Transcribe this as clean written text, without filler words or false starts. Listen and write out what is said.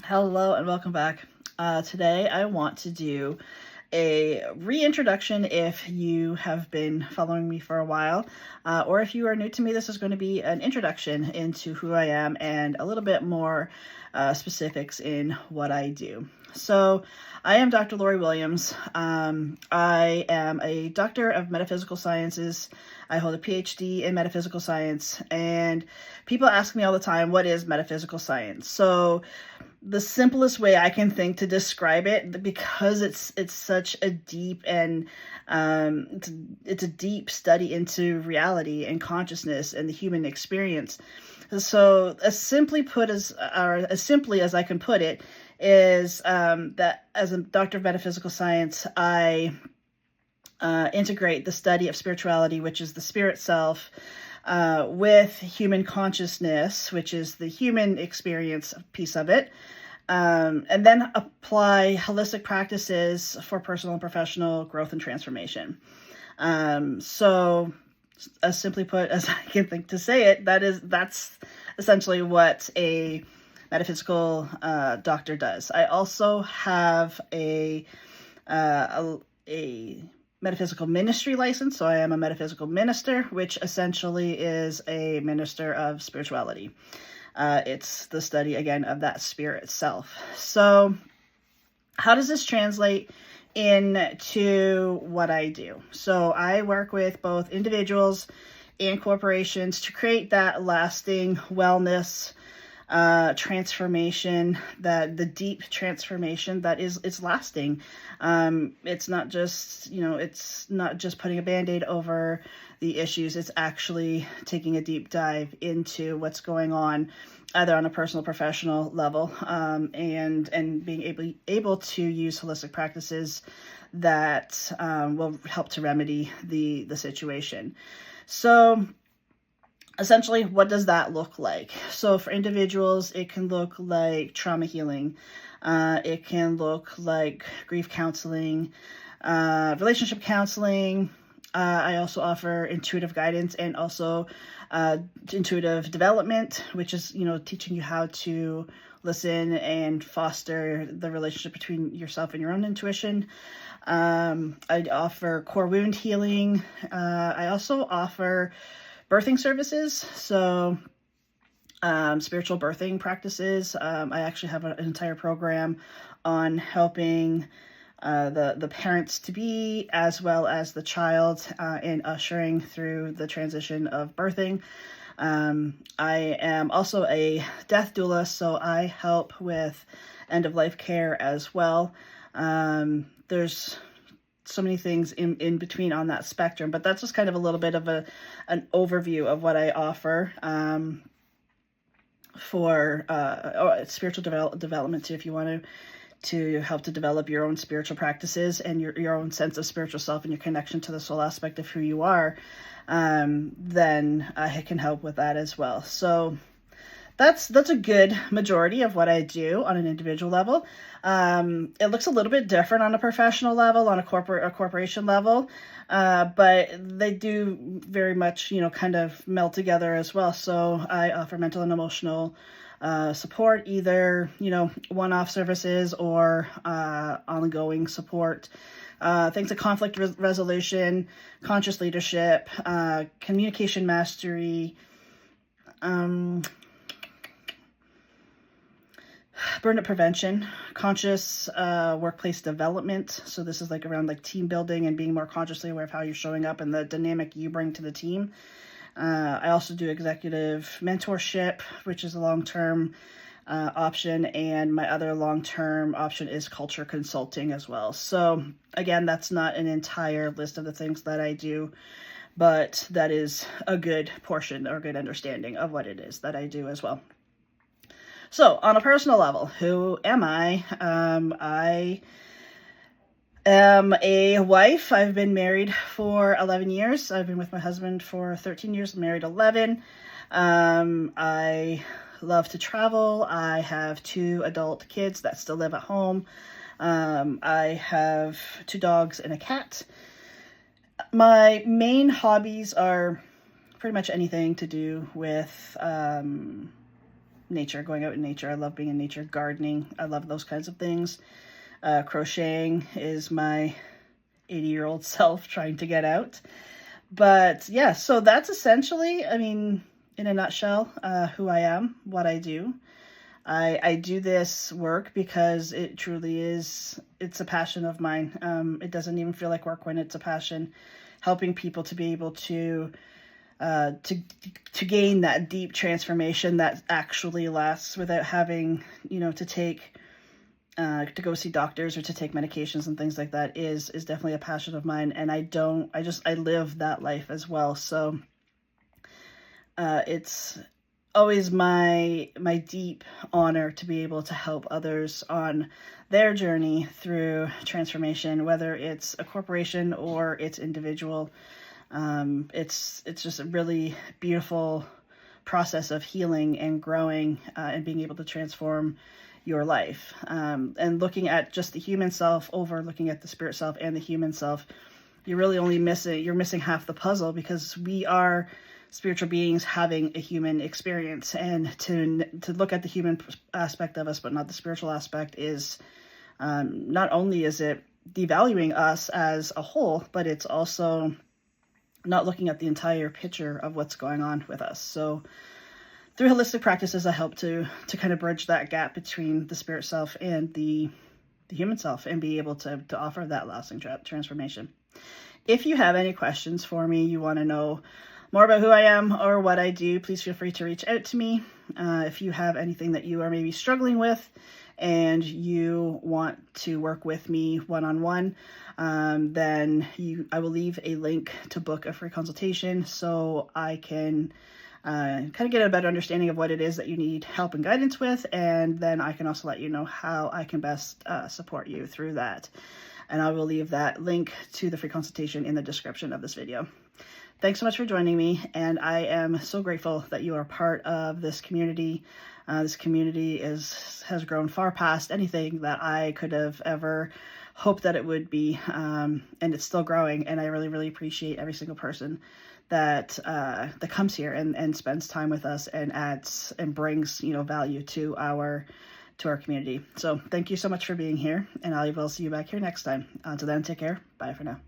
Hello and welcome back. Today I want to do a reintroduction if you have been following me for a while, or if you are new to me, this is going to be an introduction into who I am and a little bit more specifics in what I do. So I am Dr. Lori Williams. I am a Doctor of Metaphysical Sciences. I hold a PhD in metaphysical science, and people ask me all the time, what is metaphysical science? So the simplest way I can think to describe it, because it's such a deep and it's a deep study into reality and consciousness and the human experience. So as simply as I can put it is that as a Doctor of Metaphysical Science, I integrate the study of spirituality, which is the spirit self, with human consciousness, which is the human experience piece of it, and then apply holistic practices for personal and professional growth and transformation. So as simply put as I can think to say it, that's essentially what a metaphysical doctor does. I also have a metaphysical ministry license, so I am a metaphysical minister, which essentially is a minister of spirituality. It's the study, again, of that spirit self. So how does this translate into what I do? So I work with both individuals and corporations to create that lasting wellness transformation, that the deep transformation that it's lasting. It's not just, it's not just putting a Band-Aid over the issues. It's actually taking a deep dive into what's going on, either on a personal, professional level, and being able to use holistic practices that will help to remedy the situation. So essentially, what does that look like? So for individuals, it can look like trauma healing. It can look like grief counseling, relationship counseling. I also offer intuitive guidance and also intuitive development, which is, teaching you how to listen and foster the relationship between yourself and your own intuition. I offer core wound healing. I also offer birthing services, so spiritual birthing practices. I actually have an entire program on helping the parents to be, as well as the child, in ushering through the transition of birthing. I am also a death doula, so I help with end-of-life care as well. There's so many things in between on that spectrum, but that's just kind of a little bit of an overview of what I offer for spiritual development too, if you want to help to develop your own spiritual practices and your own sense of spiritual self and your connection to the soul aspect of who you are, then I can help with that as well. So that's a good majority of what I do on an individual level. It looks a little bit different on a professional level, on a corporation level, but they do very much, kind of meld together as well. So I offer mental and emotional support, either, one-off services or ongoing support. Things like conflict resolution, conscious leadership, communication mastery, burnout prevention, conscious workplace development. So this is around team building and being more consciously aware of how you're showing up and the dynamic you bring to the team. I also do executive mentorship, which is a long-term option, and my other long-term option is culture consulting as well. So again, that's not an entire list of the things that I do, but that is a good portion or good understanding of what it is that I do as well. So on a personal level, who am I? I am a wife. I've been married for 11 years. I've been with my husband for 13 years, married 11. I love to travel. I have 2 adult kids that still live at home. I have 2 dogs and a cat. My main hobbies are pretty much anything to do with nature, going out in nature. I love being in nature, gardening. I love those kinds of things. Crocheting is my 80-year-old self trying to get out. But yeah, so that's essentially, I mean, in a nutshell, who I am, what I do. I do this work because it truly is, it's a passion of mine. It doesn't even feel like work when it's a passion. Helping people to be able to gain that deep transformation that actually lasts without having, to take to go see doctors or to take medications and things like that is definitely a passion of mine. And I live that life as well. So it's always my deep honor to be able to help others on their journey through transformation, whether it's a corporation or it's individual. It's just a really beautiful process of healing and growing and being able to transform your life. And looking at just the human self over looking at the spirit self and the human self, you're missing half the puzzle, because we are spiritual beings having a human experience, and to look at the human aspect of us but not the spiritual aspect is not only is it devaluing us as a whole, but it's also not looking at the entire picture of what's going on with us. So through holistic practices, I help to kind of bridge that gap between the spirit self and the human self, and be able to offer that lasting transformation. If you have any questions for me, you want to know more about who I am or what I do, please feel free to reach out to me. If you have anything that you are maybe struggling with and you want to work with me one-on-one, then I will leave a link to book a free consultation so I can kind of get a better understanding of what it is that you need help and guidance with, and then I can also let you know how I can best support you through that. And I will leave that link to the free consultation in the description of this video. Thanks so much for joining me, and I am so grateful that you are part of this community. This community has grown far past anything that I could have ever hoped that it would be, and it's still growing, and I really, really appreciate every single person that comes here and spends time with us and adds and brings value to our community. So thank you so much for being here, and I will see you back here next time. Until then, take care. Bye for now.